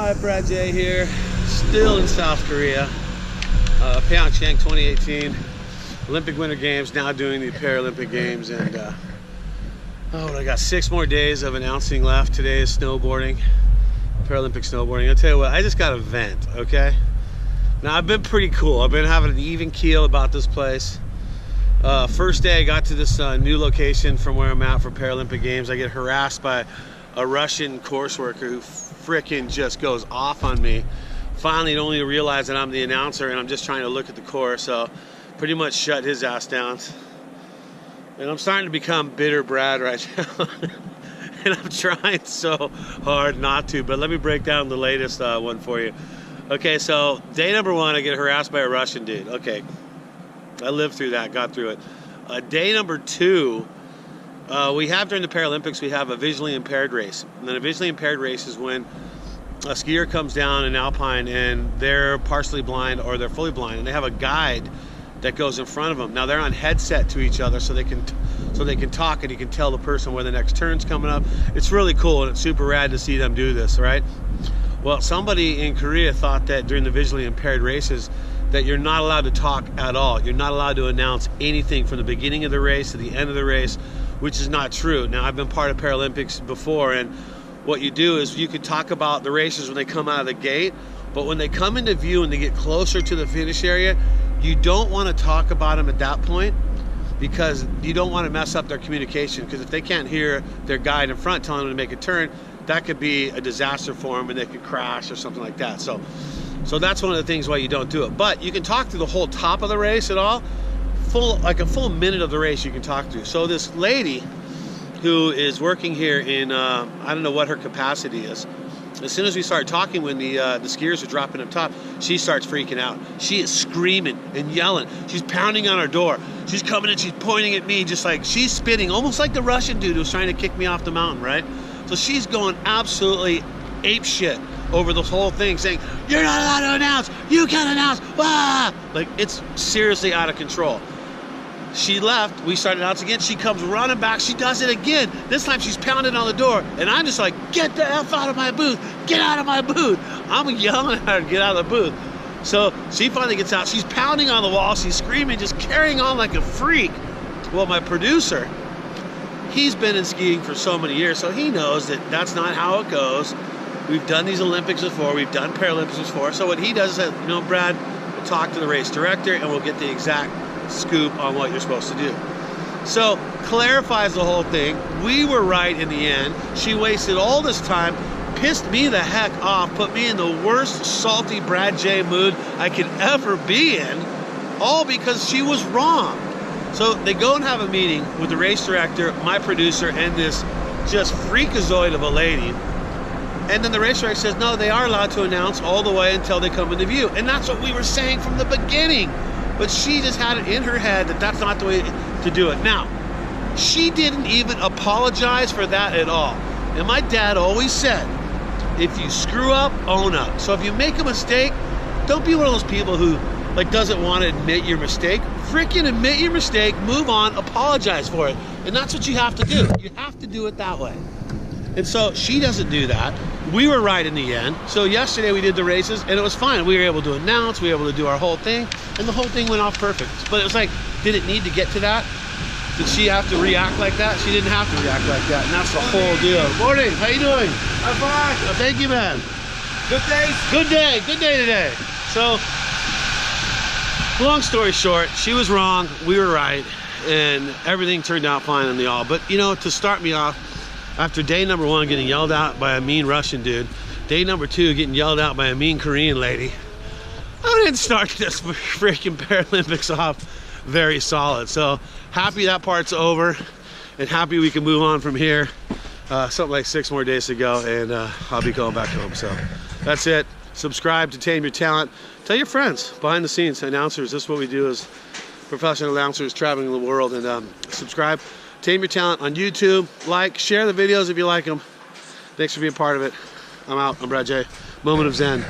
Hi, Brad J here, still in South Korea, Pyeongchang 2018 Olympic Winter Games, now doing the Paralympic Games, and I got 6 more days of announcing left. Today is snowboarding, Paralympic snowboarding. I'll tell you what, I just got a vent, okay? Now, I've been pretty cool. I've been having an even keel about this place. First day I got to this new location from where I'm at for Paralympic Games, I get harassed by a Russian course worker who frickin' just goes off on me. Finally, only to realize that I'm the announcer and I'm just trying to look at the course, so pretty much shut his ass down. And I'm starting to become bitter Brad right now. And I'm trying so hard not to, but let me break down the latest one for you. Okay, so day number 1, I get harassed by a Russian dude. Okay, I lived through that, got through it. Day number 2, we have during the Paralympics, we have a visually impaired race. And then a visually impaired race is when a skier comes down in Alpine and they're partially blind or they're fully blind, and they have a guide that goes in front of them. Now they're on headset to each other so they can talk, and you can tell the person where the next turn's coming up. It's really cool and it's super rad to see them do this, right? Well, somebody in Korea thought that during the visually impaired races that you're not allowed to talk at all. You're not allowed to announce anything from the beginning of the race to the end of the race, which is not true. Now, I've been part of Paralympics before, and what you do is you could talk about the races when they come out of the gate, but when they come into view and they get closer to the finish area, you don't want to talk about them at that point, because you don't want to mess up their communication, because if they can't hear their guide in front telling them to make a turn, that could be a disaster for them and they could crash or something like that. So that's one of the things why you don't do it. But you can talk through the whole top of the race at all. Like a full minute of the race you can talk to. So this lady who is working here in, I don't know what her capacity is. As soon as we start talking, when the skiers are dropping up top, she starts freaking out. She is screaming and yelling. She's pounding on our door. She's coming in, she's pointing at me, just like she's spitting, almost like the Russian dude who was trying to kick me off the mountain, right? So she's going absolutely ape shit over this whole thing, saying, "You're not allowed to announce, you can't announce, ah!" Like, it's seriously out of control. She left, we started announcing again, she comes running back, she does it again. This time she's pounding on the door, and I'm just like, "Get the F out of my booth, get out of my booth." I'm yelling at her to get out of the booth. So she finally gets out, she's pounding on the wall, she's screaming, just carrying on like a freak. Well, my producer, he's been in skiing for so many years, so he knows that that's not how it goes. We've done these Olympics before, we've done Paralympics before, so what he does is, you know, "Brad, we'll talk to the race director and we'll get the exact scoop on what you're supposed to do." So clarifies the whole thing. We were right in the end. She wasted all this time, pissed me the heck off, put me in the worst salty Brad J mood I could ever be in, all because she was wrong. So they go and have a meeting with the race director, my producer, and this just freakazoid of a lady. And then the race director says, no, they are allowed to announce all the way until they come into view. And that's what we were saying from the beginning. But she just had it in her head that that's not the way to do it. Now, she didn't even apologize for that at all. And my dad always said, if you screw up, own up. So if you make a mistake, don't be one of those people who like doesn't want to admit your mistake. Freaking admit your mistake, move on, apologize for it. And that's what you have to do. You have to do it that way. And so she doesn't do that. We were right in the end. So yesterday we did the races and it was fine. We were able to announce, we were able to do our whole thing, and the whole thing went off perfect. But it was like, did it need to get to that? Did she have to react like that? She didn't have to react like that, and that's the whole deal. Morning, how you doing? I'm fine. Oh, thank you, man. Good day. Good day today. So, long story short, she was wrong, we were right, and everything turned out fine in the all. But you know, to start me off, after day number 1 getting yelled at by a mean Russian dude, day number 2 getting yelled at by a mean Korean lady, I didn't start this freaking Paralympics off very solid. So happy that part's over, and happy we can move on from here. Something like 6 more days to go, and I'll be going back home. So that's it. Subscribe to Tame Your Talent. Tell your friends, behind the scenes announcers. This is what we do as professional announcers traveling the world. And subscribe. Tame Your Talent on YouTube. Like, share the videos if you like them. Thanks for being part of it. I'm out. I'm Brad J. Moment of Zen.